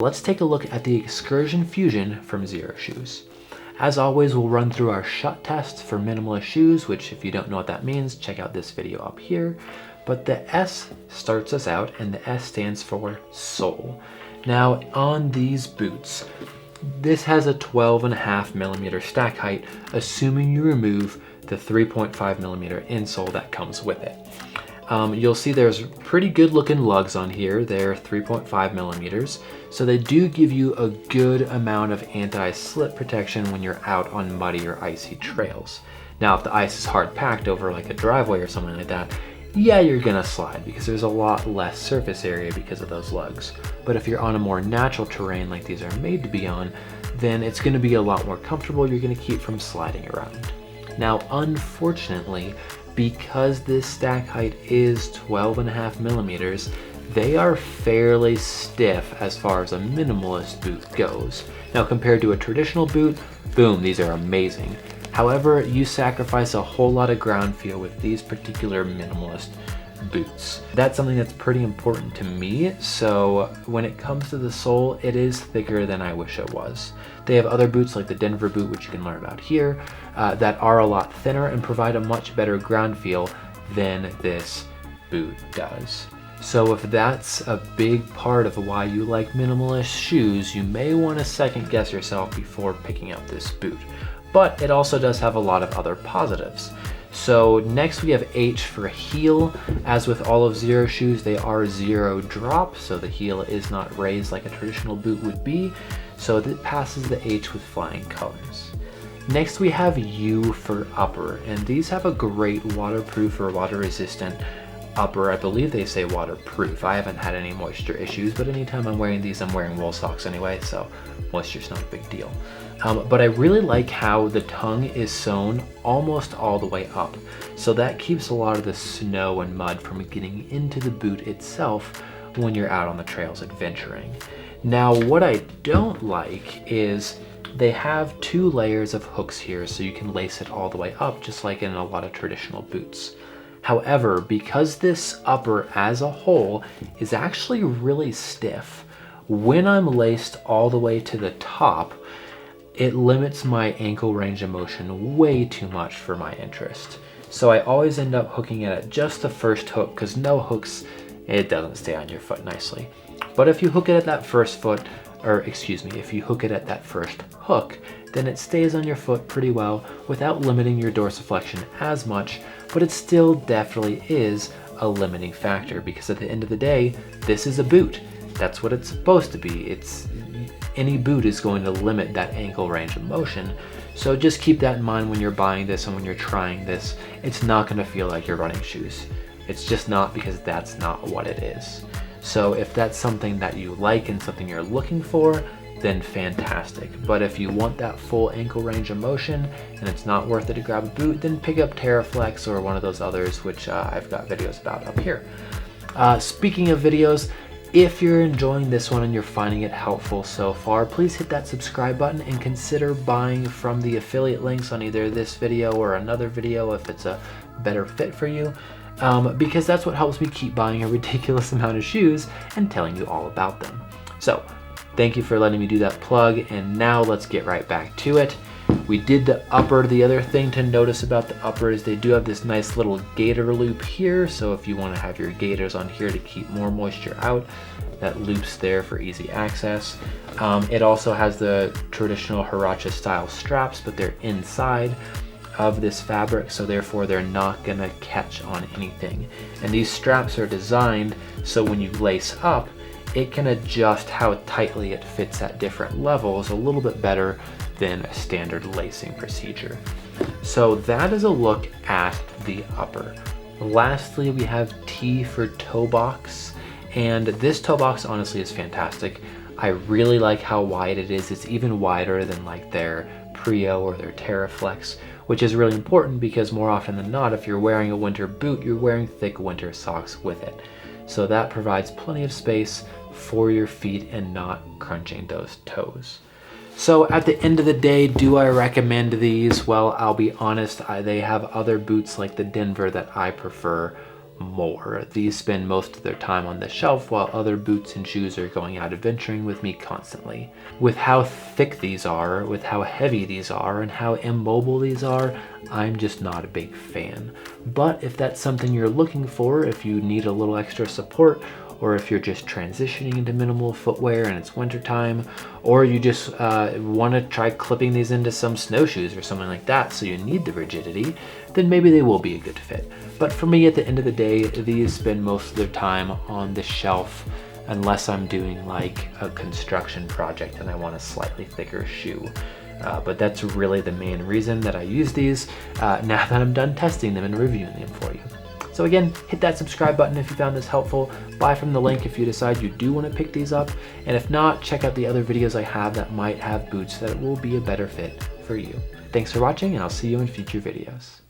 Let's take a look at the Excursion Fusion from Xeroshoes. As always, we'll run through our shut test for minimalist shoes, which if you don't know what that means, check out this video up here. But the S starts us out, and the S stands for sole. Now on these boots, this has a 12.5 millimeter stack height, assuming you remove the 3.5 millimeter insole that comes with it. You'll see there's pretty good looking lugs on here. They're 3.5 millimeters. So they do give you a good amount of anti-slip protection when you're out on muddy or icy trails. Now, if the ice is hard packed over like a driveway or something like that, yeah, you're gonna slide because there's a lot less surface area because of those lugs. But if you're on a more natural terrain like these are made to be on, then it's gonna be a lot more comfortable. You're gonna keep from sliding around. Now, unfortunately, because this stack height is 12.5 millimeters, they are fairly stiff as far as a minimalist boot goes. Now, compared to a traditional boot, boom, these are amazing. However, you sacrifice a whole lot of ground feel with these particular minimalist boots. That's something that's pretty important to me, so when it comes to the sole, it is thicker than I wish it was. They have other boots like the Denver boot, which you can learn about here, that are a lot thinner and provide a much better ground feel than this boot does. So if that's a big part of why you like minimalist shoes, you may want to second guess yourself before picking up this boot. But it also does have a lot of other positives. So next we have H for heel. As with all of Xeroshoes, they are zero drop, so the heel is not raised like a traditional boot would be. So it passes the H with flying colors. Next we have U for upper, and these have a great waterproof or water resistant upper. I believe they say waterproof. I haven't had any moisture issues, but anytime I'm wearing these, I'm wearing wool socks anyway, so moisture's not a big deal. But I really like how the tongue is sewn almost all the way up. So that keeps a lot of the snow and mud from getting into the boot itself when you're out on the trails adventuring. Now, what I don't like is they have 2 layers of hooks here, so you can lace it all the way up, just like in a lot of traditional boots. However, because this upper as a whole is actually really stiff, when I'm laced all the way to the top, it limits my ankle range of motion way too much for my interest. So I always end up hooking it at just the first hook, because no hooks, it doesn't stay on your foot nicely. But if you hook it at that first foot, or excuse me, if you hook it at that first hook, then it stays on your foot pretty well without limiting your dorsiflexion as much, but it still definitely is a limiting factor because at the end of the day, this is a boot. That's what it's supposed to be. Any boot is going to limit that ankle range of motion. So just keep that in mind when you're buying this and when you're trying this. It's not going to feel like you're running shoes. It's just not, because that's not what it is. So if that's something that you like and something you're looking for, then fantastic. But if you want that full ankle range of motion and it's not worth it to grab a boot, then pick up TerraFlex or one of those others, which I've got videos about up here. Speaking of videos, if you're enjoying this one and you're finding it helpful so far, please hit that subscribe button and consider buying from the affiliate links on either this video or another video if it's a better fit for you, because that's what helps me keep buying a ridiculous amount of shoes and telling you all about them. So thank you for letting me do that plug, and now let's get right back to it. We did the upper. The other thing to notice about the upper is they do have this nice little gator loop here, so if you want to have your gaiters on here to keep more moisture out, that loop's there for easy access. It also has the traditional Huarache style straps, but they're inside of this fabric, so therefore they're not gonna catch on anything. And these straps are designed so when you lace up, it can adjust how tightly it fits at different levels a little bit better than a standard lacing procedure. So that is a look at the upper. Lastly, we have T for toe box, and this toe box honestly is fantastic. I really like how wide it is. It's even wider than like their Prio or their TerraFlex, which is really important because more often than not, if you're wearing a winter boot, you're wearing thick winter socks with it. So that provides plenty of space for your feet and not crunching those toes. So at the end of the day, do I recommend these? Well, I'll be honest, they have other boots like the Denver that I prefer more. These spend most of their time on the shelf while other boots and shoes are going out adventuring with me constantly. With how thick these are, with how heavy these are, and how immobile these are, I'm just not a big fan. But if that's something you're looking for, if you need a little extra support, or if you're just transitioning into minimal footwear and it's wintertime, or you just want to try clipping these into some snowshoes or something like that so you need the rigidity, then maybe they will be a good fit. But for me, at the end of the day, these spend most of their time on the shelf unless I'm doing like a construction project and I want a slightly thicker shoe. But that's really the main reason that I use these now that I'm done testing them and reviewing them for you. So again, hit that subscribe button if you found this helpful, buy from the link if you decide you do want to pick these up, and if not, check out the other videos I have that might have boots that will be a better fit for you. Thanks for watching, and I'll see you in future videos.